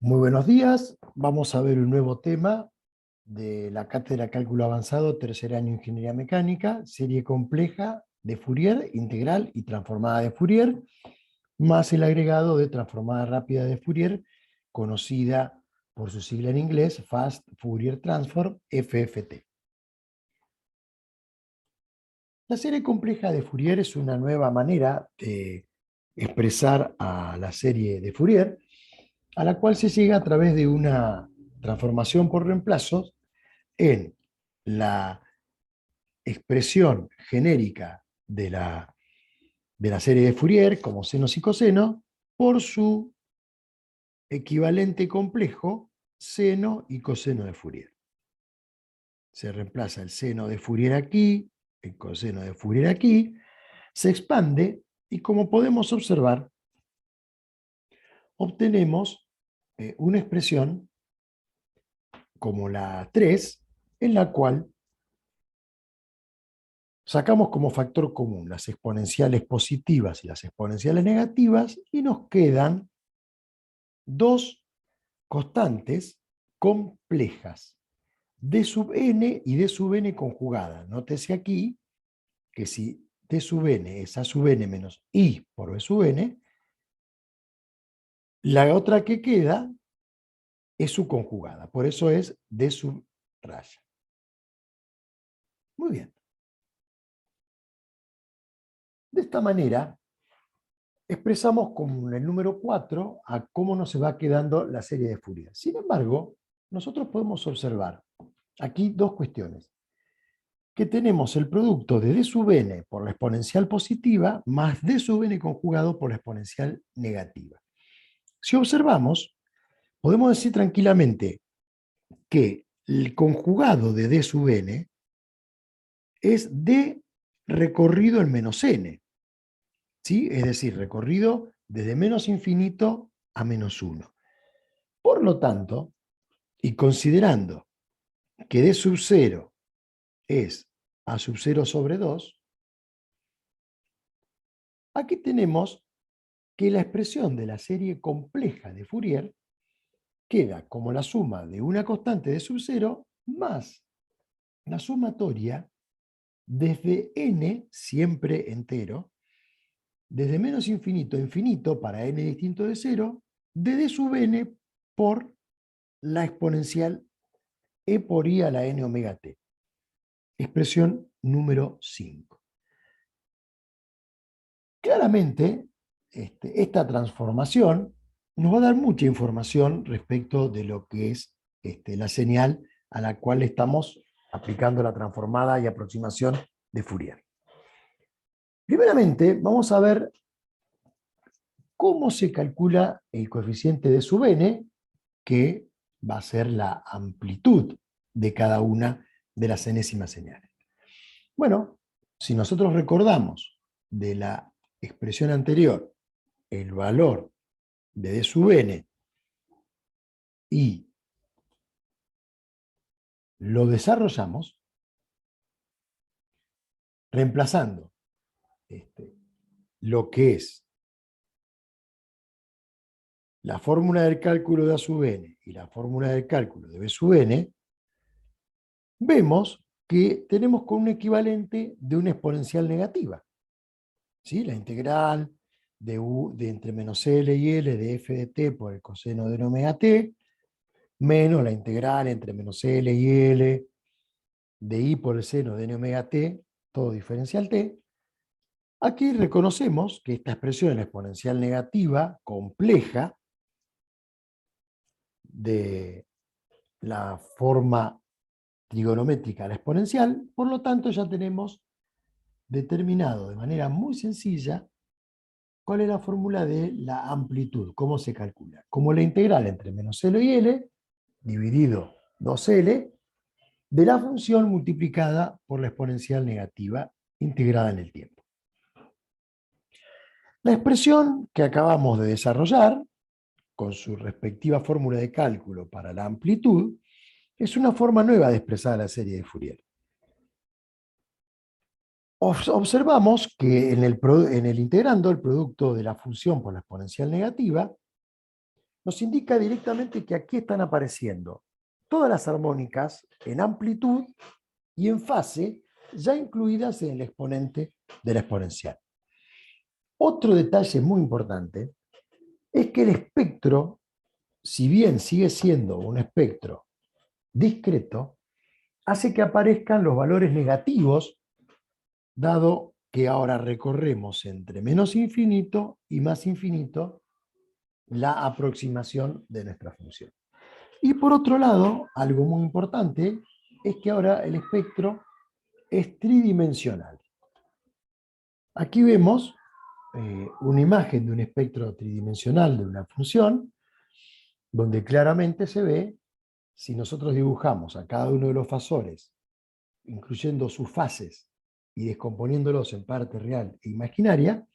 Muy buenos días, vamos a ver un nuevo tema de la Cátedra Cálculo Avanzado, tercer año Ingeniería Mecánica, serie compleja de Fourier, integral y transformada de Fourier, más el agregado de transformada rápida de Fourier, conocida por su sigla en inglés, Fast Fourier Transform, FFT. La serie compleja de Fourier es una nueva manera de expresar a la serie de Fourier, a la cual se llega a través de una transformación por reemplazos en la expresión genérica de la serie de Fourier, como senos y cosenos, por su equivalente complejo, seno y coseno de Fourier. Se reemplaza el seno de Fourier aquí, el coseno de Fourier aquí, se expande y, como podemos observar, obtenemos una expresión como la 3, en la cual sacamos como factor común las exponenciales positivas y las exponenciales negativas y nos quedan dos constantes complejas, d sub n y d sub n conjugada. Nótese aquí que si d sub n es a sub n menos i por b sub n, la otra que queda es su conjugada, por eso es d sub raya. Muy bien. De esta manera, expresamos con el número 4 a cómo nos se va quedando la serie de Fourier. Sin embargo, nosotros podemos observar aquí dos cuestiones. Que tenemos el producto de d sub n por la exponencial positiva más d sub n conjugado por la exponencial negativa. Si observamos, podemos decir tranquilamente que el conjugado de d sub n es d recorrido en menos n. ¿Sí? Es decir, recorrido desde menos infinito a menos 1. Por lo tanto, y considerando que d sub 0 es a sub 0 sobre 2, aquí tenemos que la expresión de la serie compleja de Fourier queda como la suma de una constante de sub 0 más la sumatoria desde n, siempre entero, desde menos infinito a infinito para n distinto de 0, de d sub n por la exponencial e por i a la n omega t. Expresión número 5. Claramente, esta transformación nos va a dar mucha información respecto de lo que es la señal a la cual estamos aplicando la transformada y aproximación de Fourier. Primeramente, vamos a ver cómo se calcula el coeficiente de sub n, que va a ser la amplitud de cada una de las enésimas señales. Bueno, si nosotros recordamos de la expresión anterior el valor de d sub n y lo desarrollamos reemplazando lo que es la fórmula del cálculo de a sub n y la fórmula del cálculo de b sub n, vemos que tenemos con un equivalente de una exponencial negativa. ¿Sí? La integral de entre menos L y L de f de t por el coseno de n omega t, menos la integral entre menos L y L de i por el seno de n omega t, todo diferencial t. Aquí reconocemos que esta expresión es la exponencial negativa compleja de la forma trigonométrica a la exponencial, por lo tanto ya tenemos determinado de manera muy sencilla cuál es la fórmula de la amplitud, cómo se calcula. Como la integral entre menos L y L, dividido 2L, de la función multiplicada por la exponencial negativa integrada en el tiempo. La expresión que acabamos de desarrollar, con su respectiva fórmula de cálculo para la amplitud, es una forma nueva de expresar la serie de Fourier. Observamos que en el integrando el producto de la función por la exponencial negativa, nos indica directamente que aquí están apareciendo todas las armónicas en amplitud y en fase, ya incluidas en el exponente de la exponencial. Otro detalle muy importante es que el espectro, si bien sigue siendo un espectro discreto, hace que aparezcan los valores negativos, dado que ahora recorremos entre menos infinito y más infinito la aproximación de nuestra función. Y por otro lado, algo muy importante es que ahora el espectro es tridimensional. Aquí vemos una imagen de un espectro tridimensional de una función, donde claramente se ve, si nosotros dibujamos a cada uno de los fasores, incluyendo sus fases y descomponiéndolos en parte real e imaginaria,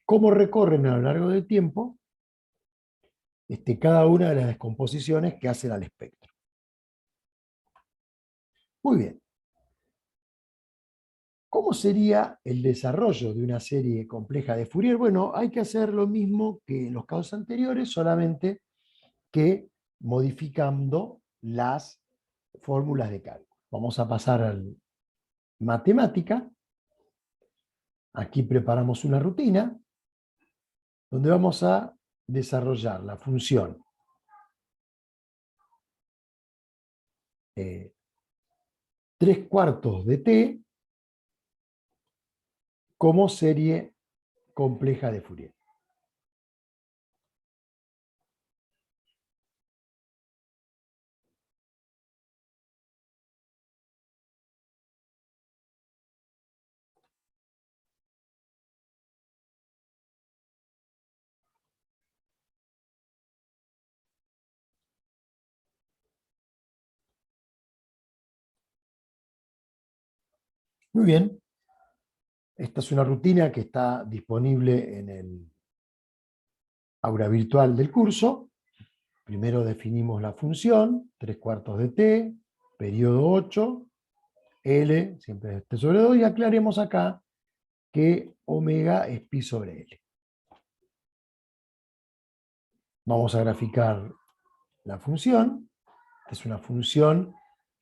cómo recorren a lo largo del tiempo cada una de las descomposiciones que hacen al espectro. Muy bien. ¿Cómo sería el desarrollo de una serie compleja de Fourier? Bueno, hay que hacer lo mismo que en los casos anteriores, solamente que modificando las fórmulas de cálculo. Vamos a pasar a matemática. Aquí preparamos una rutina donde vamos a desarrollar la función 3/4 de t como serie compleja de Fourier. Muy bien, esta es una rutina que está disponible en el aula virtual del curso. Primero definimos la función, 3/4 de t, periodo 8, L, siempre es t sobre 2, y aclaremos acá que omega es pi sobre L. Vamos a graficar la función. Es una función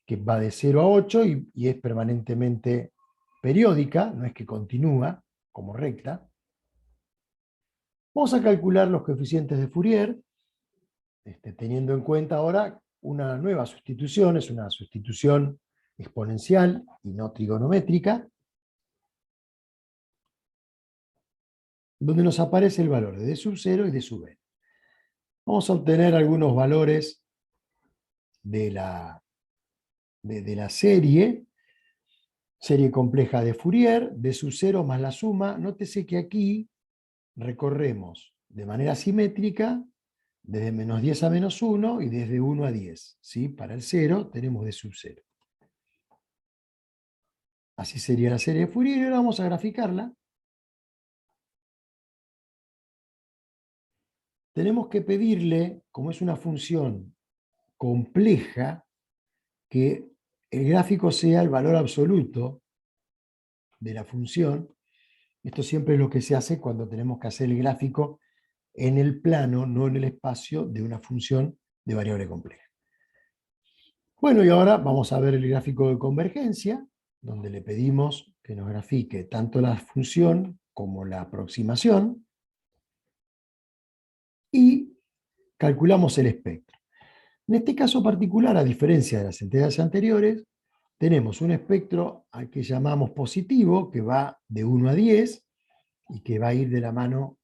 que va de 0 a 8 y es permanentemente periódica, no es que continúa como recta. Vamos a calcular los coeficientes de Fourier, teniendo en cuenta ahora una nueva sustitución, es una sustitución exponencial y no trigonométrica, donde nos aparece el valor de d sub 0 y d sub n. Vamos a obtener algunos valores de la serie compleja de Fourier, d sub 0 más la suma. Nótese que aquí recorremos de manera simétrica desde menos 10 a menos 1 y desde 1 a 10. ¿Sí? Para el 0 tenemos d sub 0. Así sería la serie de Fourier, y ahora vamos a graficarla. Tenemos que pedirle, como es una función compleja, que el gráfico sea el valor absoluto de la función. Esto siempre es lo que se hace cuando tenemos que hacer el gráfico en el plano, no en el espacio, de una función de variable compleja. Bueno, y ahora vamos a ver el gráfico de convergencia, donde le pedimos que nos grafique tanto la función como la aproximación, y calculamos el espectro. En este caso particular, a diferencia de las entidades anteriores, tenemos un espectro al que llamamos positivo, que va de 1 a 10, y que va a ir de la mano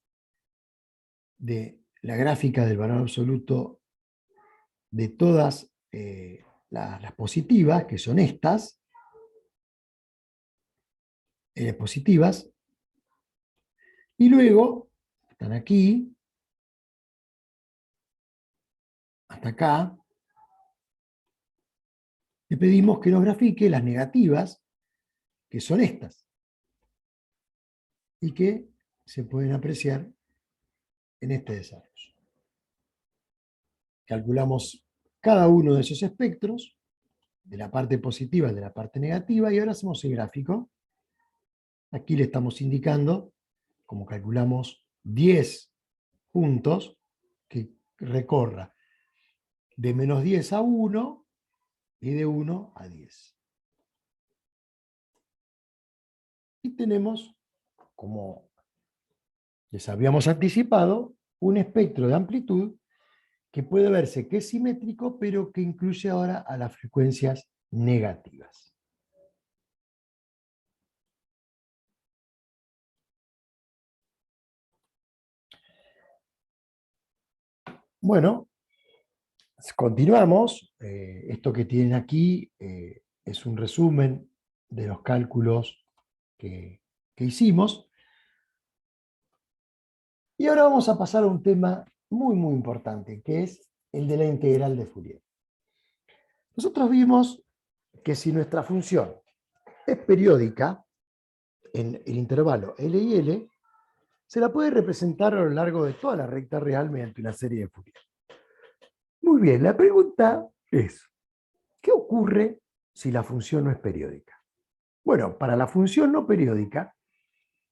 de la gráfica del valor absoluto de todas las positivas, que son estas, positivas, y luego, están aquí, hasta acá, le pedimos que nos grafique las negativas, que son estas, y que se pueden apreciar en este desarrollo. Calculamos cada uno de esos espectros, de la parte positiva y de la parte negativa, y ahora hacemos el gráfico. Aquí le estamos indicando, como calculamos 10 puntos, que recorra de -10 a 1 y de 1 a 10. Y tenemos, como les habíamos anticipado, un espectro de amplitud que puede verse que es simétrico, pero que incluye ahora a las frecuencias negativas. Bueno, continuamos. Esto que tienen aquí es un resumen de los cálculos que hicimos. Y ahora vamos a pasar a un tema muy, muy importante, que es el de la integral de Fourier. Nosotros vimos que si nuestra función es periódica en el intervalo L y L, se la puede representar a lo largo de toda la recta real mediante una serie de Fourier. Muy bien, la pregunta es, ¿qué ocurre si la función no es periódica? Bueno, para la función no periódica,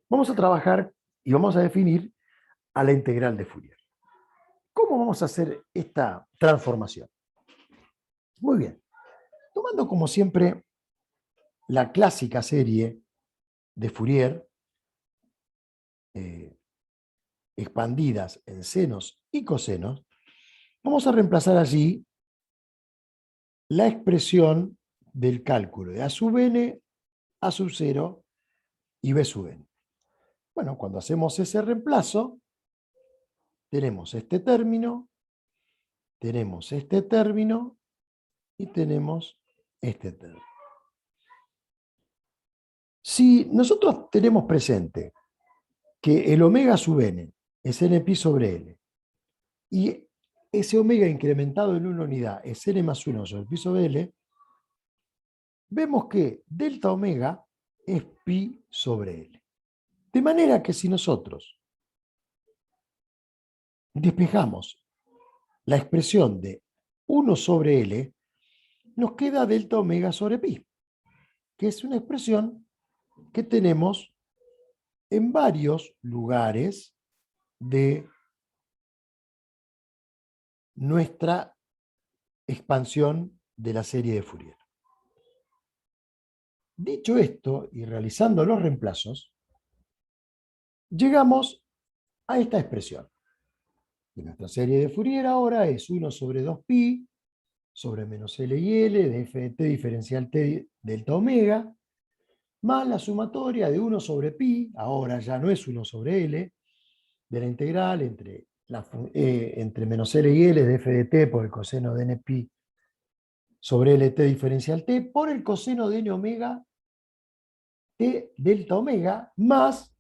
vamos a trabajar y vamos a definir a la integral de Fourier. ¿Cómo vamos a hacer esta transformación? Muy bien, tomando como siempre la clásica serie de Fourier, expandidas en senos y cosenos, vamos a reemplazar allí la expresión del cálculo de A sub n, A sub 0 y B sub n. Bueno, cuando hacemos ese reemplazo, tenemos este término, tenemos este término y tenemos este término. Si nosotros tenemos presente que el omega sub n es n sobre l, y ese omega incrementado en una unidad es n más 1 sobre pi sobre l, vemos que delta omega es pi sobre l. De manera que si nosotros despejamos la expresión de 1 sobre l, nos queda delta omega sobre pi, que es una expresión que tenemos en varios lugares de nuestra expansión de la serie de Fourier. Dicho esto, y realizando los reemplazos, llegamos a esta expresión. Y nuestra serie de Fourier ahora es 1 sobre 2pi sobre menos L y L de f de t diferencial t delta omega, más la sumatoria de 1 sobre pi, ahora ya no es 1 sobre L, de la integral entre menos L y L de f de t por el coseno de n pi sobre lt diferencial t por el coseno de n omega t delta omega, más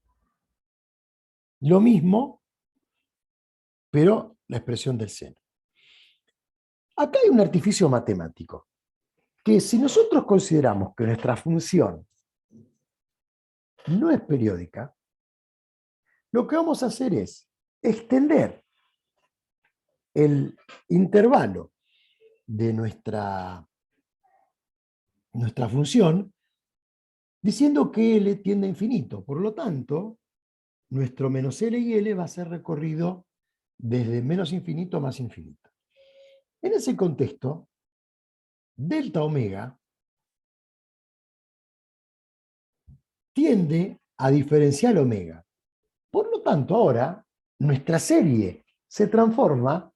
lo mismo, pero la expresión del seno. Acá hay un artificio matemático, que si nosotros consideramos que nuestra función no es periódica, lo que vamos a hacer es extender el intervalo de nuestra función diciendo que L tiende a infinito. Por lo tanto, nuestro menos L y L va a ser recorrido desde menos infinito a más infinito. En ese contexto, delta omega tiende a diferencial omega. Por lo tanto, ahora nuestra serie se transforma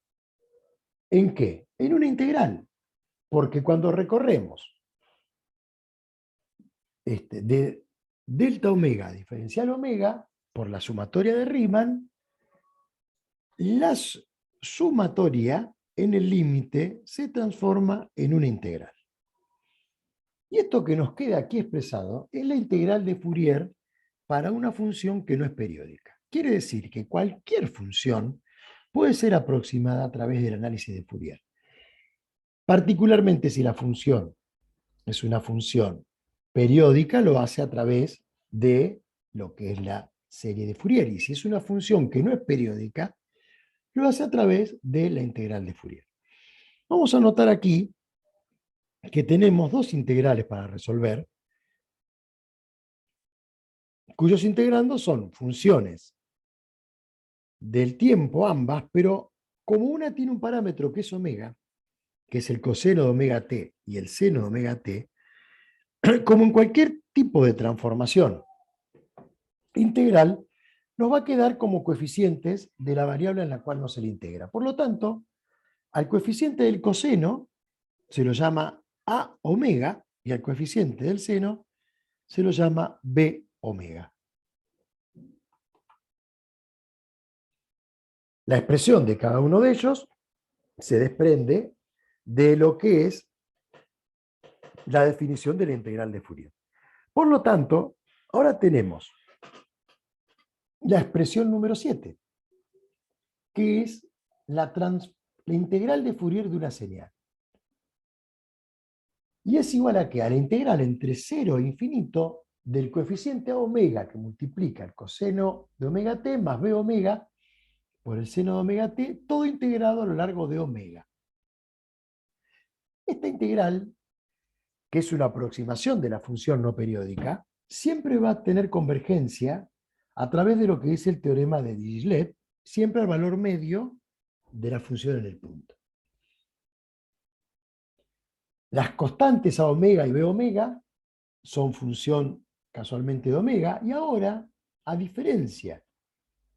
¿en qué? En una integral. Porque cuando recorremos de delta omega a diferencial omega, por la sumatoria de Riemann, la sumatoria en el límite se transforma en una integral. Y esto que nos queda aquí expresado es la integral de Fourier para una función que no es periódica. Quiere decir que cualquier función puede ser aproximada a través del análisis de Fourier. Particularmente si la función es una función periódica, lo hace a través de lo que es la serie de Fourier. Y si es una función que no es periódica, lo hace a través de la integral de Fourier. Vamos a notar aquí que tenemos dos integrales para resolver, cuyos integrandos son funciones del tiempo ambas, pero como una tiene un parámetro que es omega, que es el coseno de omega t y el seno de omega t, como en cualquier tipo de transformación integral, nos va a quedar como coeficientes de la variable en la cual no se le integra. Por lo tanto, al coeficiente del coseno se lo llama A omega y al coeficiente del seno se lo llama B omega. La expresión de cada uno de ellos se desprende de lo que es la definición de la integral de Fourier. Por lo tanto, ahora tenemos la expresión número 7, que es la integral de Fourier de una señal. Y es igual a que a la integral entre 0 e infinito del coeficiente a omega que multiplica el coseno de omega t más b omega por el seno de omega t, todo integrado a lo largo de omega. Esta integral, que es una aproximación de la función no periódica, siempre va a tener convergencia a través de lo que es el teorema de Dirichlet, siempre al valor medio de la función en el punto. Las constantes a omega y b omega son función casualmente de omega, y ahora, a diferencia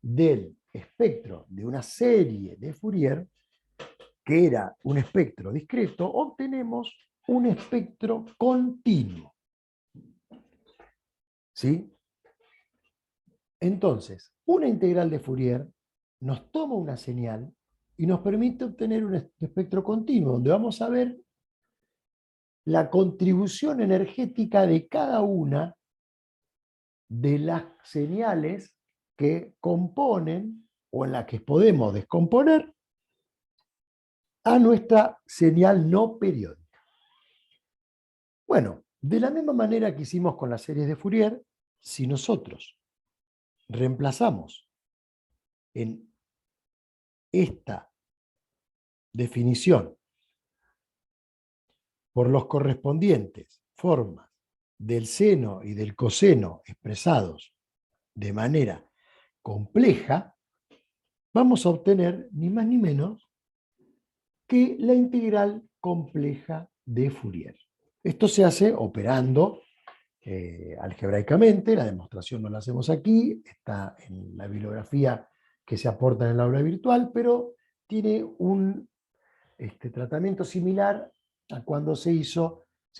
del espectro de una serie de Fourier, que era un espectro discreto, obtenemos un espectro continuo. ¿Sí? Entonces, una integral de Fourier nos toma una señal y nos permite obtener un espectro continuo, donde vamos a ver la contribución energética de cada una de las señales que componen o en las que podemos descomponer a nuestra señal no periódica. Bueno, de la misma manera que hicimos con las series de Fourier, si nosotros reemplazamos en esta definición por los correspondientes formas del seno y del coseno expresados de manera compleja, vamos a obtener ni más ni menos que la integral compleja de Fourier. Esto se hace operando algebraicamente, la demostración no la hacemos aquí, está en la bibliografía que se aporta en el aula virtual, pero tiene un tratamiento similar a cuando se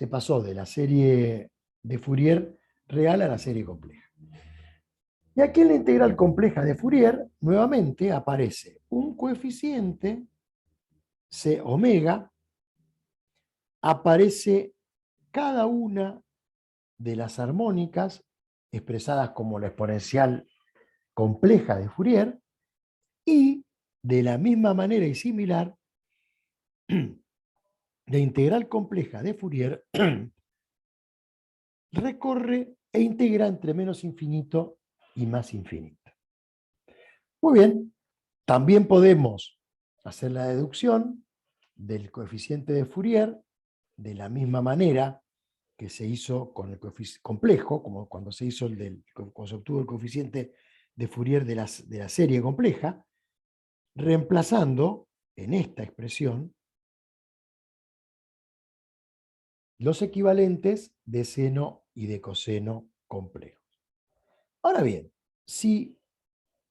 pasó de la serie de Fourier real a la serie compleja. Y aquí en la integral compleja de Fourier, nuevamente aparece un coeficiente, C omega, aparece cada una de las armónicas expresadas como la exponencial compleja de Fourier, y de la misma manera y similar, la integral compleja de Fourier recorre e integra entre menos infinito y más infinito. Muy bien, también podemos hacer la deducción del coeficiente de Fourier de la misma manera que se hizo con el coeficiente complejo, como cuando se hizo cuando se obtuvo el coeficiente de Fourier de la serie compleja, reemplazando en esta expresión los equivalentes de seno y de coseno complejos. Ahora bien, si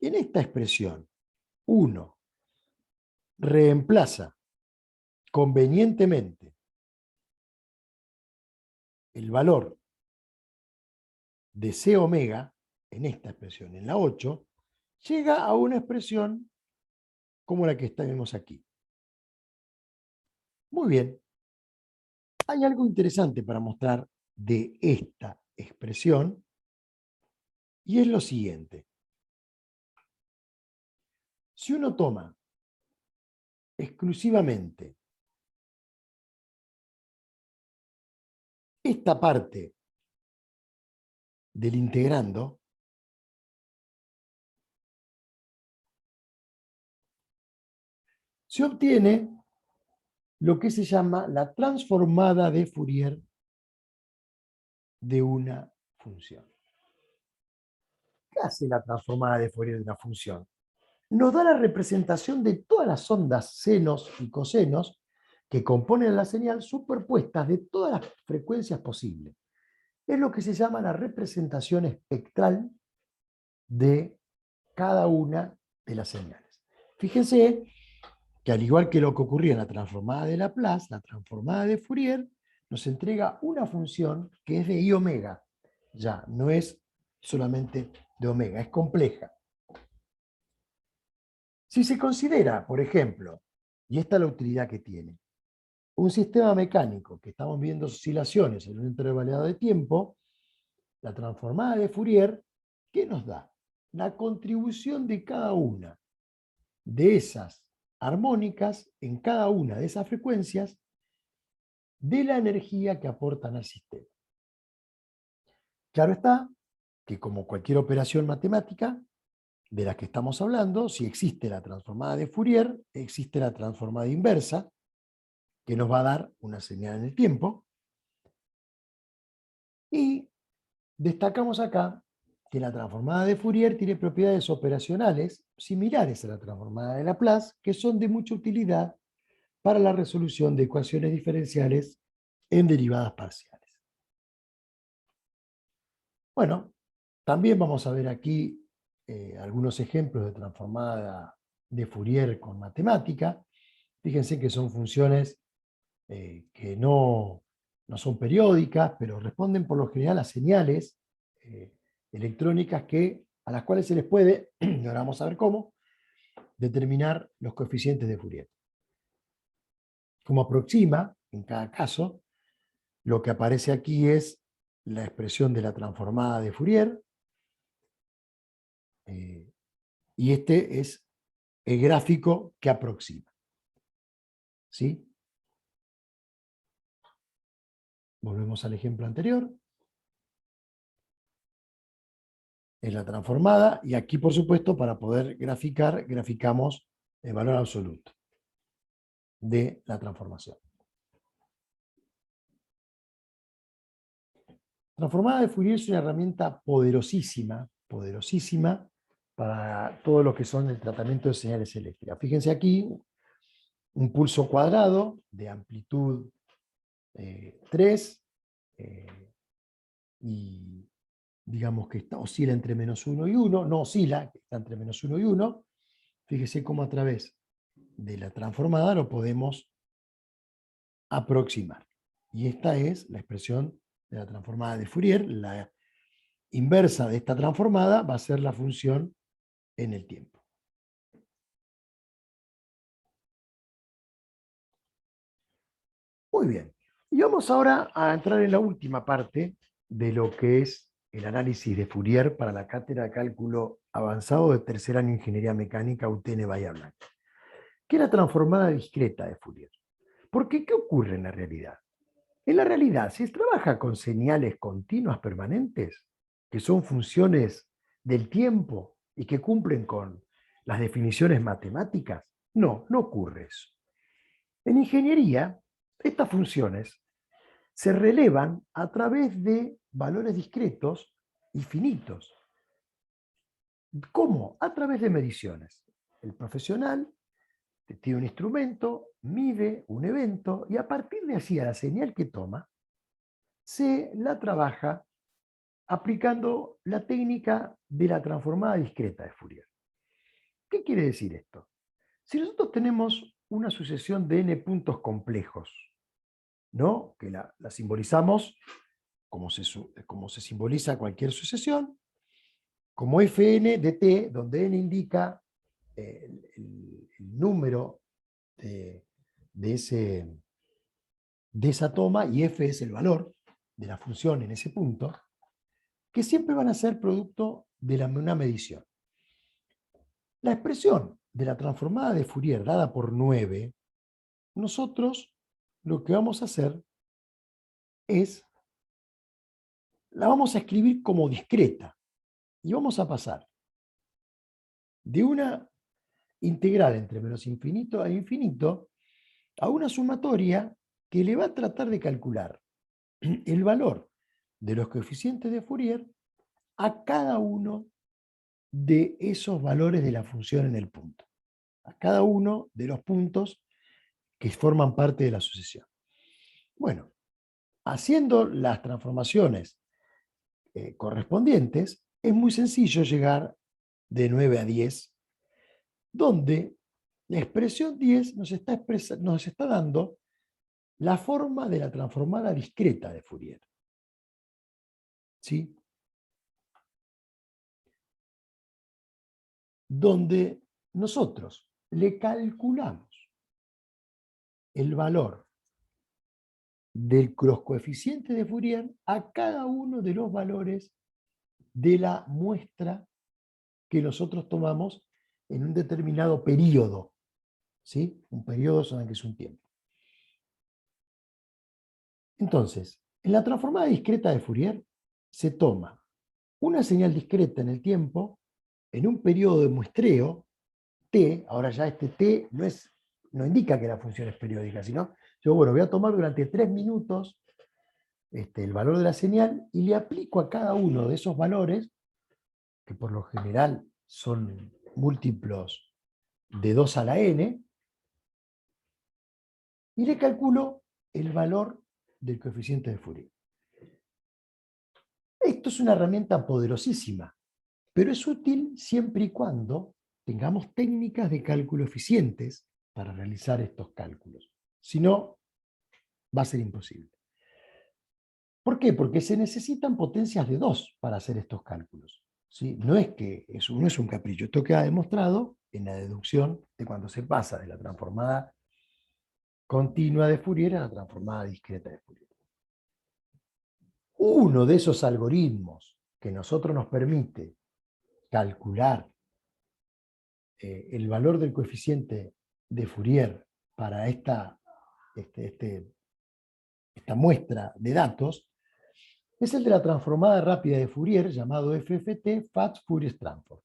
en esta expresión uno reemplaza convenientemente el valor de C omega en esta expresión, en la 8, llega a una expresión como la que tenemos aquí. Muy bien, hay algo interesante para mostrar de esta expresión, y es lo siguiente. Si uno toma exclusivamente esta parte del integrando, se obtiene lo que se llama la transformada de Fourier de una función. ¿Qué hace la transformada de Fourier de una función? nos da la representación de todas las ondas senos y cosenos que componen la señal superpuestas de todas las frecuencias posibles. Es lo que se llama la representación espectral de cada una de las señales. Fíjense que al igual que lo que ocurría en la transformada de Laplace, la transformada de Fourier nos entrega una función que es de I omega. Ya, no es solamente de omega, es compleja. Si se considera, por ejemplo, y esta es la utilidad que tiene, un sistema mecánico que estamos viendo oscilaciones en un intervalo de tiempo, la transformada de Fourier, ¿qué nos da? La contribución de cada una de esas armónicas en cada una de esas frecuencias de la energía que aportan al sistema. Claro está que como cualquier operación matemática de la que estamos hablando, si existe la transformada de Fourier, existe la transformada inversa, que nos va a dar una señal en el tiempo. Y destacamos acá que la transformada de Fourier tiene propiedades operacionales similares a la transformada de Laplace, que son de mucha utilidad para la resolución de ecuaciones diferenciales en derivadas parciales. Bueno, también vamos a ver aquí algunos ejemplos de transformada de Fourier con matemática. Fíjense que son funciones que no son periódicas, pero responden por lo general a señales electrónicas a las cuales se les puede, y ahora vamos a ver cómo, determinar los coeficientes de Fourier. Como aproxima, en cada caso, lo que aparece aquí es la expresión de la transformada de Fourier, y este es el gráfico que aproxima. ¿Sí? Volvemos al ejemplo anterior. Es la transformada, y aquí, por supuesto, para poder graficar, graficamos el valor absoluto de la transformación. Transformada de Fourier es una herramienta poderosísima, poderosísima para todo lo que son el tratamiento de señales eléctricas. Fíjense aquí, un pulso cuadrado de amplitud 3, y digamos que oscila entre -1 y 1, no oscila, está entre -1 y 1. Fíjese cómo a través de la transformada lo podemos aproximar. Y esta es la expresión de la transformada de Fourier. La inversa de esta transformada va a ser la función en el tiempo. Muy bien. Y vamos ahora a entrar en la última parte de lo que es el análisis de Fourier para la cátedra de cálculo avanzado de tercer año de Ingeniería Mecánica UTN Bahía Blanca, que es la transformada discreta de Fourier. Porque, ¿qué ocurre en la realidad? En la realidad, si se trabaja con señales continuas permanentes, que son funciones del tiempo y que cumplen con las definiciones matemáticas, no ocurre eso. En ingeniería, estas funciones se relevan a través de valores discretos y finitos. ¿Cómo? A través de mediciones. El profesional tiene un instrumento, mide un evento y a partir de así, a la señal que toma, se la trabaja aplicando la técnica de la transformada discreta de Fourier. ¿Qué quiere decir esto? Si nosotros tenemos una sucesión de n puntos complejos, ¿no? Que la simbolizamos como se simboliza cualquier sucesión, como fn de t, donde n indica el número de esa toma y f es el valor de la función en ese punto, que siempre van a ser producto de una medición. La expresión de la transformada de Fourier dada por 9, nosotros lo que vamos a hacer es, la vamos a escribir como discreta y vamos a pasar de una integral entre menos infinito a infinito a una sumatoria que le va a tratar de calcular el valor de los coeficientes de Fourier a cada uno de esos valores de la función en el punto, a cada uno de los puntos que forman parte de la sucesión. Bueno, haciendo las transformaciones correspondientes, es muy sencillo llegar de 9 a 10, donde la expresión 10 nos está dando la forma de la transformada discreta de Fourier. ¿Sí? Donde nosotros le calculamos el valor de los coeficientes de Fourier a cada uno de los valores de la muestra que nosotros tomamos en un determinado periodo. ¿Sí? Un periodo saben que es un tiempo. Entonces, en la transformada discreta de Fourier se toma una señal discreta en el tiempo, en un periodo de muestreo, t, ahora ya este t no indica que la función es periódica, sino yo, bueno, voy a tomar durante 3 minutos el valor de la señal y le aplico a cada uno de esos valores, que por lo general son múltiplos de 2 a la n, y le calculo el valor del coeficiente de Fourier. Esto es una herramienta poderosísima, pero es útil siempre y cuando tengamos técnicas de cálculo eficientes para realizar estos cálculos. Si no, va a ser imposible. ¿Por qué? Porque se necesitan potencias de 2 para hacer estos cálculos. ¿Sí? No es que no es un capricho, esto queda demostrado en la deducción de cuando se pasa de la transformada continua de Fourier a la transformada discreta de Fourier. Uno de esos algoritmos que nosotros nos permite calcular el valor del coeficiente de Fourier para esta muestra de datos es el de la transformada rápida de Fourier, llamado FFT, Fast Fourier Transform.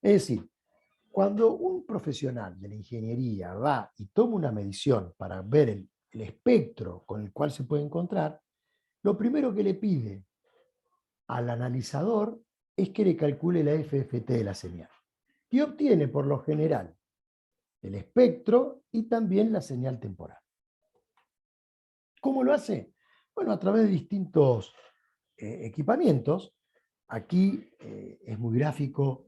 Es decir, cuando un profesional de la ingeniería va y toma una medición para ver el espectro con el cual se puede encontrar, lo primero que le pide al analizador es que le calcule la FFT de la señal. Y obtiene, por lo general, el espectro y también la señal temporal. ¿Cómo lo hace? Bueno, a través de distintos equipamientos. Aquí es muy gráfico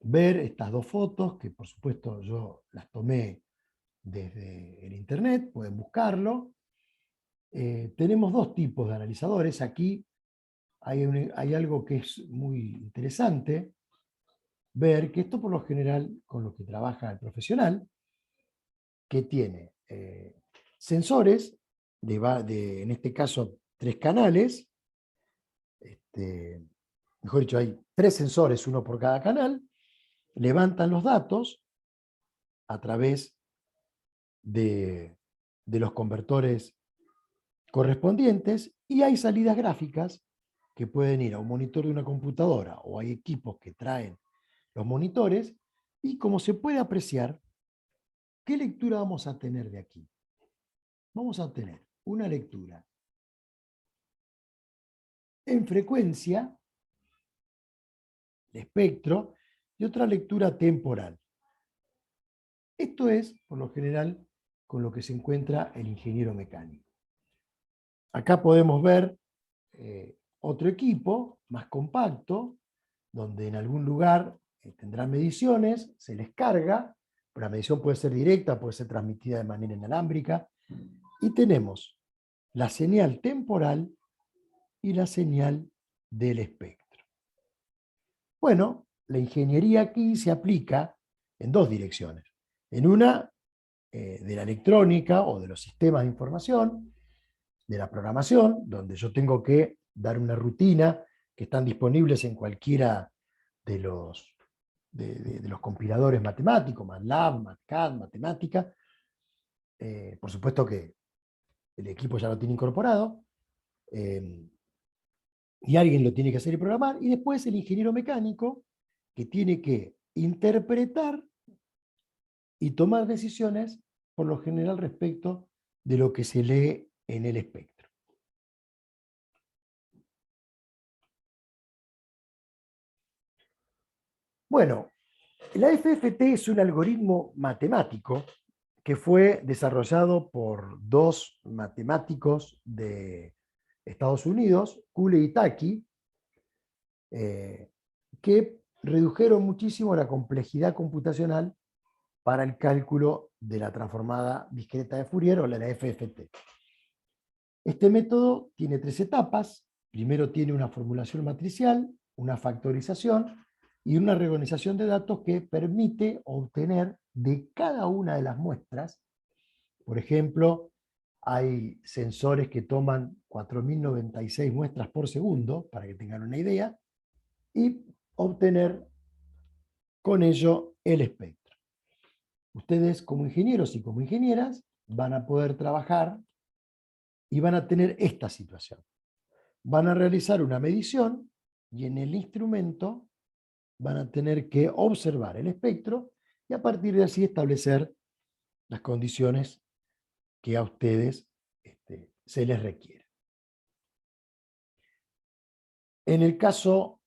ver estas dos fotos, que por supuesto yo las tomé desde el internet, pueden buscarlo. Tenemos dos tipos de analizadores. Aquí hay algo que es muy interesante, ver que esto por lo general con lo que trabaja el profesional, que tiene sensores, en este caso 3 canales, mejor dicho, hay 3 sensores, uno por cada canal, levantan los datos a través de los convertores correspondientes y hay salidas gráficas que pueden ir a un monitor de una computadora o hay equipos que traen los monitores y como se puede apreciar, ¿qué lectura vamos a tener de aquí? Vamos a tener una lectura en frecuencia, de espectro, y otra lectura temporal. Esto es, por lo general, con lo que se encuentra el ingeniero mecánico. Acá podemos ver otro equipo más compacto, donde en algún lugar tendrán mediciones, se les carga, pero la medición puede ser directa, puede ser transmitida de manera inalámbrica, y tenemos la señal temporal y la señal del espectro. Bueno, la ingeniería aquí se aplica en dos direcciones. En una, de la electrónica o de los sistemas de información, de la programación, donde yo tengo que dar una rutina que están disponibles en cualquiera de los compiladores matemáticos, MATLAB, MATCAD, Matemática. Por supuesto que el equipo ya lo tiene incorporado, y alguien lo tiene que hacer y programar, y después el ingeniero mecánico, que tiene que interpretar y tomar decisiones, por lo general, respecto de lo que se lee en el espectro. Bueno, la FFT es un algoritmo matemático que fue desarrollado por dos matemáticos de Estados Unidos, Cooley y Taki, que redujeron muchísimo la complejidad computacional para el cálculo de la transformada discreta de Fourier o la FFT. Este método tiene tres etapas. Primero tiene una formulación matricial, una factorización y una reorganización de datos que permite obtener de cada una de las muestras. Por ejemplo, hay sensores que toman 4096 muestras por segundo, para que tengan una idea, y obtener con ello el espectro. Ustedes como ingenieros y como ingenieras van a poder trabajar y van a tener esta situación. Van a realizar una medición y en el instrumento van a tener que observar el espectro y a partir de así establecer las condiciones que a ustedes se les requiere. En el caso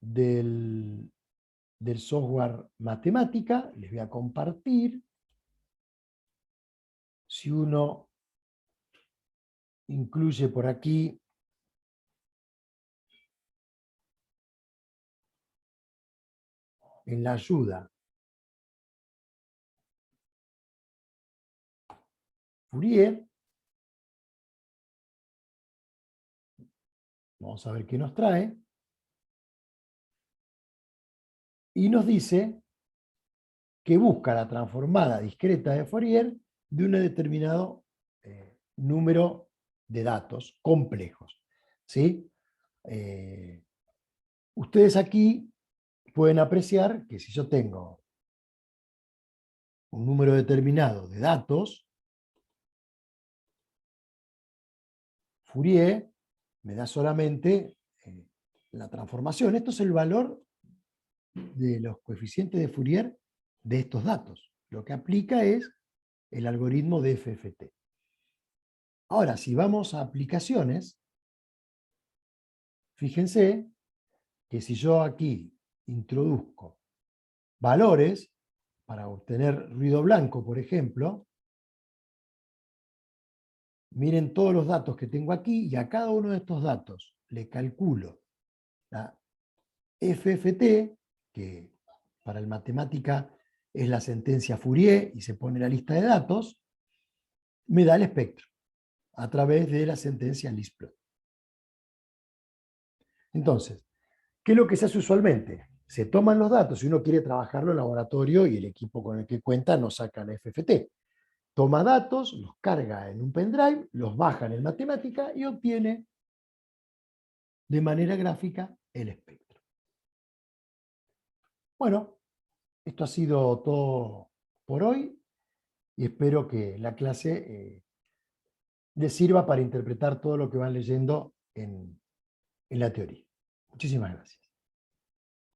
del software matemática, les voy a compartir. Si uno incluye por aquí en la ayuda Fourier, vamos a ver qué nos trae, y nos dice que busca la transformada discreta de Fourier de un determinado número de datos complejos. ¿Sí? Ustedes aquí pueden apreciar que si yo tengo un número determinado de datos, Fourier me da solamente la transformación. Esto es el valor de los coeficientes de Fourier de estos datos. Lo que aplica es el algoritmo de FFT. Ahora, si vamos a aplicaciones, fíjense que si yo aquí introduzco valores para obtener ruido blanco, por ejemplo, miren todos los datos que tengo aquí y a cada uno de estos datos le calculo la FFT, que para el matemática es la sentencia Fourier y se pone la lista de datos, me da el espectro a través de la sentencia Lisplot. Entonces, ¿qué es lo que se hace usualmente? Se toman los datos, si uno quiere trabajarlo en laboratorio y el equipo con el que cuenta no saca la FFT. Toma datos, los carga en un pendrive, los baja en el matemática y obtiene de manera gráfica el espectro. Bueno, esto ha sido todo por hoy y espero que la clase les sirva para interpretar todo lo que van leyendo en la teoría. Muchísimas gracias.